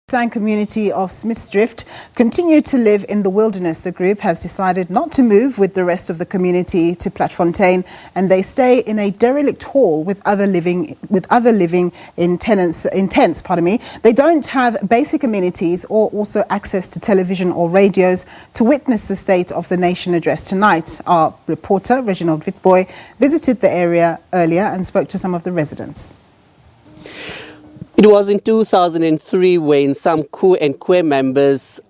Platfontein community of Smidtsdrift continue to live in the wilderness. The group has decided not to move with the rest of the community to Platfontein, and they stay in a derelict hall with other living in tents. They don't have basic amenities or also access to television or radios to witness the State of the Nation address tonight. Our reporter Reginald Witbooi visited the area earlier and spoke to some of the residents. It was in 2003 when some Ku and Kwe members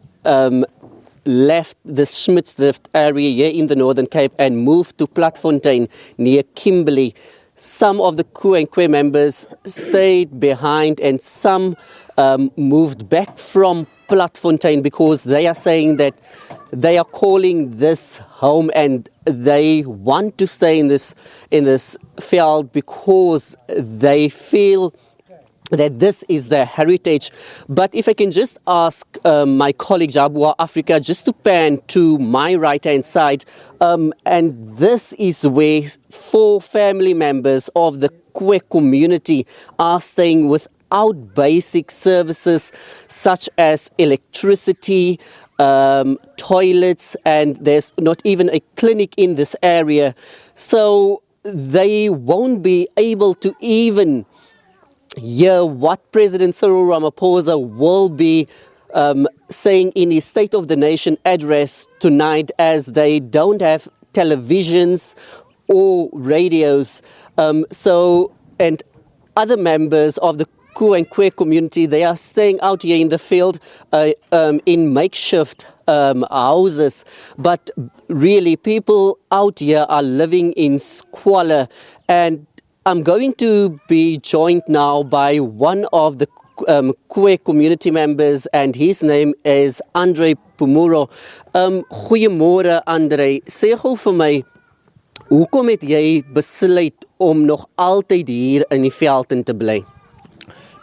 left the Smidtsdrift area here in the Northern Cape and moved to Platfontein near Kimberley. Some of the Ku and Kwe members stayed behind and some moved back from Platfontein because they are saying that they are calling this home and they want to stay in this field because they feel that this is their heritage. But if I can just ask my colleague Jabua Africa just to pan to my right-hand side, and this is where 4 family members of the Kwe community are staying without basic services such as electricity, toilets, and there's not even a clinic in this area. So they won't be able to even hear what President Cyril Ramaphosa will be saying in his State of the Nation address tonight, as they don't have televisions or radios. And other members of the Ku and Kwe community, they are staying out here in the field in makeshift houses. But really, people out here are living in squalor. And I'm going to be joined now by one of the Kwe community members, and his name is Andre Pumuro. Goeiemôre Andre, sê gou vir my, hoekom het jy besluit om nog altyd hier in die veld in te bly?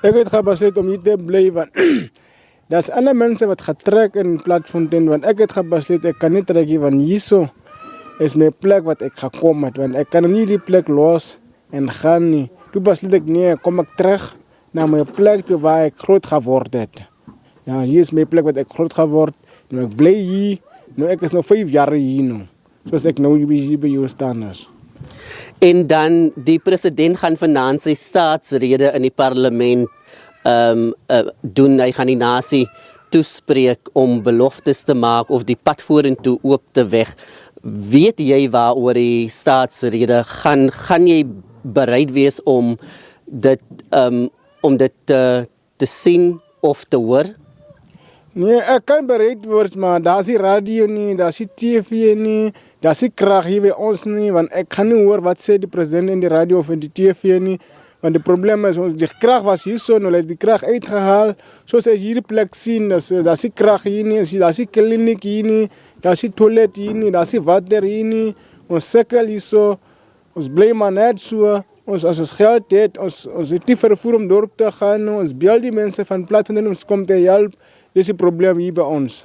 Ek het besluit om hier te bly want daar's ander mense wat getrek in Platfontein, want ek het besluit ek kan nie trek hier, want hierso is my plek wat ek gekom het, want ek kan nie die plek los en gaan nie. Toe besluit ek nee, kom ek terug na my plek toe waar ek groot geword het. Ja, hier is my plek wat ek groot geword. Nou ek bly hier. Nou ek is nou 5 jaar hier nou. Soos ek nou hier by jou staan is. En dan die president gaan vanaand sy staatsrede in die parlement doen. Hy gaan die nasie toespreek om beloftes te maak of die pad vorentoe oop te weg. Weet jy waaroor die staatsrede gaan? Gaan jy bereid wees om dit te sien of te hoor? Nee, ek kan bereid word, maar daar's die radio nie, daar's die TV nie, daar's die krag hier by ons nie, want ek kan nie hoor wat sê die president in die radio of in die TV nie, want die probleem is, die krag was hier so, nou het die krag uitgehaal, soos as hier die plek sien, daar's die krag hier nie, daar's die kliniek hier nie, daar's die toilet hier nie, daar's die water hier nie, ons sukkel hier so, ons bly maar net so, as ons geld het, ons het nie vervoer om dorp te gaan, ons bel die mense van Platfontein, ons kom te help, dis die probleem hier by ons.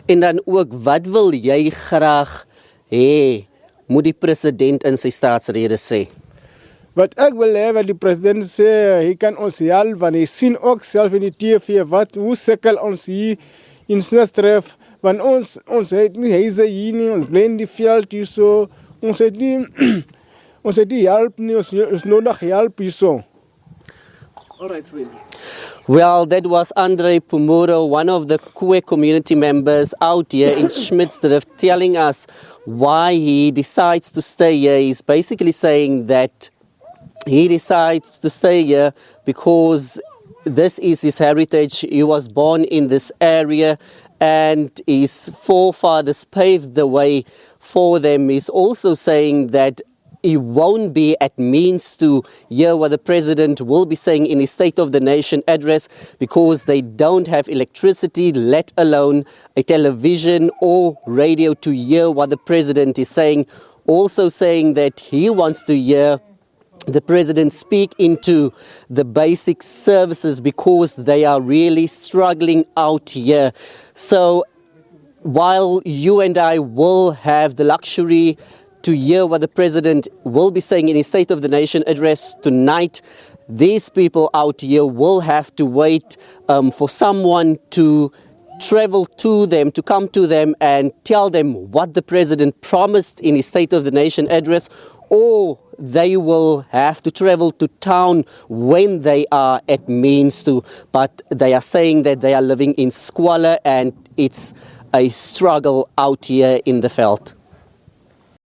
En dan ook, wat wil jy graag hê, moet die president in sy staatsrede sê? Wat ek wil hê, wat die president sê, hy kan ons help, want hy sien ook self in die TV, hoe sukkel ons hier in Smidtsdrift, want ons het nie huise hier nie, ons bly in die veld hier so, ons het nie help nie, ons nodig help hier so. Alright, really. Well, that was Andre Pumuro, one of the Kwe community members out here in Smidtsdrift, telling us why he decides to stay here. He's basically saying that he decides to stay here because this is his heritage. He was born in this area and his forefathers paved the way for them. He's also saying that he won't be at means to hear what the president will be saying in his State of the Nation address because they don't have electricity, let alone a television or radio to hear what the president is saying. Also saying that he wants to hear the president speak into the basic services because they are really struggling out here. So while you and I will have the luxury to hear what the president will be saying in his State of the Nation address tonight, these people out here will have to wait for someone to travel to them, to come to them and tell them what the president promised in his State of the Nation address, or they will have to travel to town when they are at means to. But they are saying that they are living in squalor and it's a struggle out here in the veld.